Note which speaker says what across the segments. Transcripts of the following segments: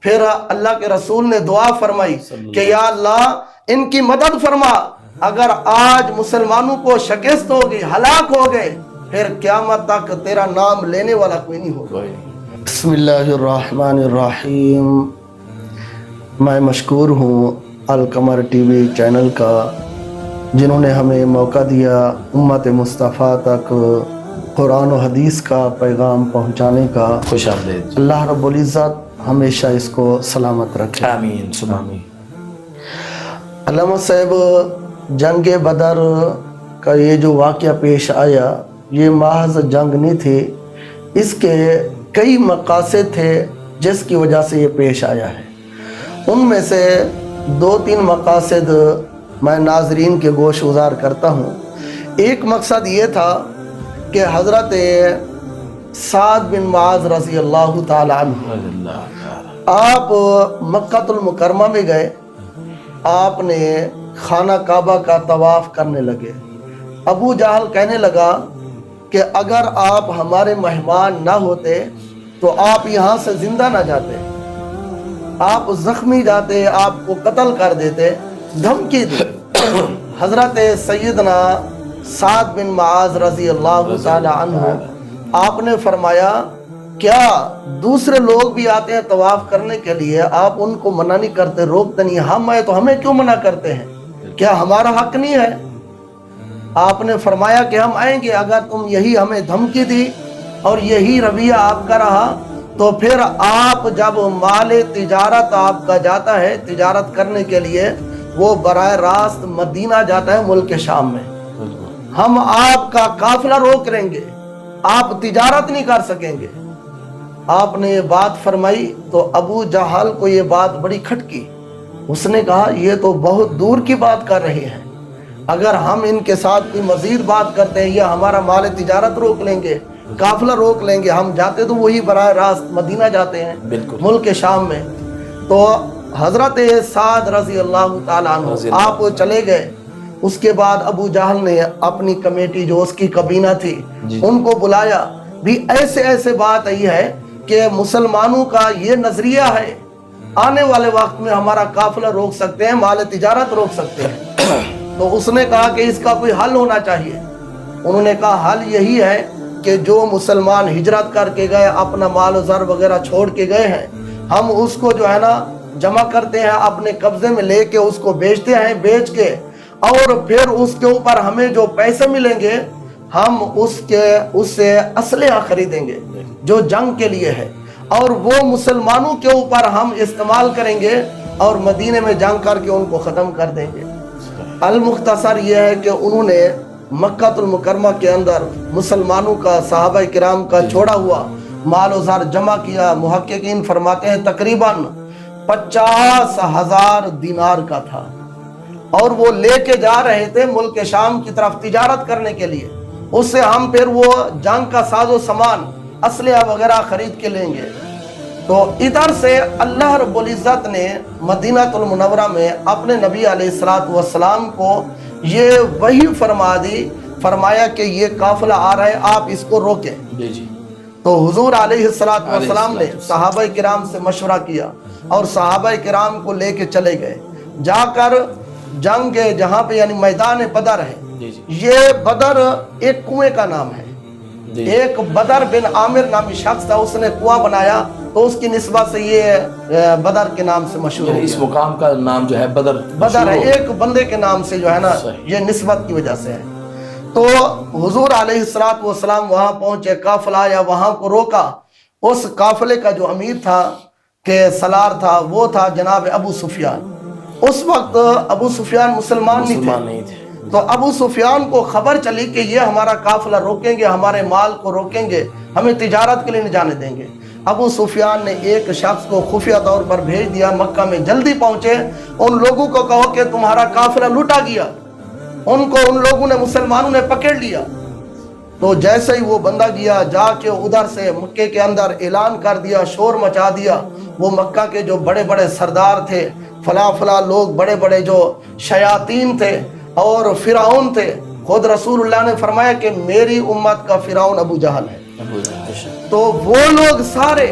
Speaker 1: پھر اللہ کے رسول نے دعا فرمائی کہ یا اللہ ان کی مدد فرما، اگر آج مسلمانوں کو شکست ہوگی، ہلاک ہو گئے، پھر قیامت تک تیرا نام لینے والا کوئی نہیں ہوگا۔ بسم اللہ الرحمن الرحیم۔ میں مشکور ہوں القمر ٹی وی چینل کا، جنہوں نے ہمیں موقع دیا امت مصطفیٰ تک قرآن و حدیث کا پیغام پہنچانے کا۔
Speaker 2: خوش آمدید۔
Speaker 1: اللہ رب العزت ہمیشہ اس کو سلامت رکھے،
Speaker 2: آمین ثم آمین۔
Speaker 1: علامہ صاحب، جنگ بدر کا یہ جو واقعہ پیش آیا، یہ محض جنگ نہیں تھی، اس کے کئی مقاصد تھے جس کی وجہ سے یہ پیش آیا ہے۔ ان میں سے 2-3 مقاصد میں ناظرین کے گوش گزار کرتا ہوں۔ ایک مقصد یہ تھا کہ حضرت سعد بن معاذ رضی اللہ تعالی عنہ، آپ مکہ المکرمہ میں گئے، آپ نے خانہ کعبہ کا طواف کرنے لگے۔ ابو جہل کہنے لگا کہ اگر آپ ہمارے مہمان نہ ہوتے تو آپ یہاں سے زندہ نہ جاتے، آپ زخمی جاتے، آپ کو قتل کر دیتے، دھمکی دی۔ حضرت سیدنا سعد بن معاذ رضی اللہ تعالی عنہ، آپ نے فرمایا کیا دوسرے لوگ بھی آتے ہیں طواف کرنے کے لیے، آپ ان کو منع نہیں کرتے، روکتے نہیں، ہم آئے تو ہمیں کیوں منع کرتے ہیں؟ کیا ہمارا حق نہیں ہے؟ آپ نے فرمایا کہ ہم آئیں گے، اگر تم یہی ہمیں دھمکی دی اور یہی رویہ آپ کا رہا تو پھر آپ جب مال تجارت آپ کا جاتا ہے تجارت کرنے کے لیے، وہ براہ راست مدینہ جاتا ہے ملک شام میں، ہم آپ کا قافلہ روک لیں گے، آپ تجارت نہیں کر سکیں گے۔ آپ نے یہ بات فرمائی تو ابو جہل کو یہ بات بڑی کھٹکی، اس نے کہا یہ تو بہت دور کی بات کر رہے ہیں، اگر ہم ان کے ساتھ کوئی مزید بات کرتے ہیں یا ہمارا مال تجارت روک لیں گے، قافلہ روک لیں گے، ہم جاتے تو وہی براہ راست مدینہ جاتے ہیں ملک شام میں۔ تو حضرت سعد رضی اللہ تعالیٰ عنہ آپ چلے گئے۔ اس کے بعد ابو جہل نے اپنی کمیٹی جو اس کی کابینہ تھی ان کو بلایا، بھی ایسے بات آئی ہے کہ مسلمانوں کا یہ نظریہ ہے، آنے والے وقت میں ہمارا قافلہ روک سکتے ہیں، مال تجارت روک سکتے ہیں۔ تو اس نے کہا کہ اس کا کوئی حل ہونا چاہیے۔ انہوں نے کہا حل یہی ہے کہ جو مسلمان ہجرت کر کے گئے، اپنا مال و زر وغیرہ چھوڑ کے گئے ہیں، ہم اس کو جو ہے نا جمع کرتے ہیں، اپنے قبضے میں لے کے اس کو بیچتے ہیں، بیچ کے اور پھر اس کے اوپر ہمیں جو پیسے ملیں گے ہم اس سے اسلحہ خریدیں گے جو جنگ کے لیے ہے، اور وہ مسلمانوں کے اوپر ہم استعمال کریں گے اور مدینے میں جنگ کر کے ان کو ختم کر دیں گے۔ المختصر یہ ہے کہ انہوں نے مکہ المکرمہ کے اندر مسلمانوں کا، صحابہ کرام کا چھوڑا ہوا مال و زر جمع کیا۔ محققین فرماتے ہیں تقریباً 50,000 دینار کا تھا، اور وہ لے کے جا رہے تھے ملک شام کی طرف تجارت کرنے کے لیے، اس سے ہم پھر وہ جنگ کا ساز و سامان، اسلحہ وغیرہ خرید کے لیں گے۔ تو ادھر سے اللہ رب العزت نے مدینہ المنورہ میں اپنے نبی علیہ السلام کو یہ وحی فرما دی، فرمایا کہ یہ قافلہ آ رہا ہے، آپ اس کو روکیں۔ تو حضور علیہ السلام نے صحابہ کرام سے مشورہ کیا اور صحابہ کرام کو لے کے چلے گئے، جا کر جنگ جہاں پہ یعنی میدان بدر ہے، یہ بدر ایک کنویں کا نام ہے، ایک بدر بن عامر نامی شخص تھا، اس نے کنواں بنایا تو اس کی نسبت سے یہ بدر کے نام سے مشہور ہے۔
Speaker 2: اس مقام کا نام جو ہے
Speaker 1: بدر ہے، ایک بندے کے نام سے جو ہے نا یہ نسبت کی وجہ سے ہے۔ تو حضور علیہ السلام وہاں پہنچے، قافلہ آیا، وہاں کو روکا۔ اس قافلے کا جو امیر تھا کہ سالار تھا، وہ تھا جناب ابو سفیان۔ اس وقت ابو سفیان مسلمان نہیں تھے، تو ابو سفیان کو خبر چلی کہ یہ ہمارا قافلہ روکیں گے، ہمارے مال کو روکیں گے، ہمیں تجارت کے لیے نہیں جانے دیں گے۔ ابو سفیان نے ایک شخص کو خفیہ طور پر بھیج دیا، مکہ میں جلدی پہنچے، ان لوگوں کو کہو کہ تمہارا قافلہ لوٹا گیا۔ ان لوگوں نے، مسلمانوں نے پکڑ لیا۔ تو جیسے ہی وہ بندہ گیا، جا کے ادھر سے مکے کے اندر اعلان کر دیا، شور مچا دیا۔ وہ مکہ کے جو بڑے بڑے سردار تھے، فلاں لوگ، بڑے بڑے جو شیاطین تھے اور فرعون تھے، خود رسول اللہ نے فرمایا کہ میری امت کا فرعون ابو جہل ہے۔ تو وہ لوگ سارے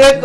Speaker 1: 1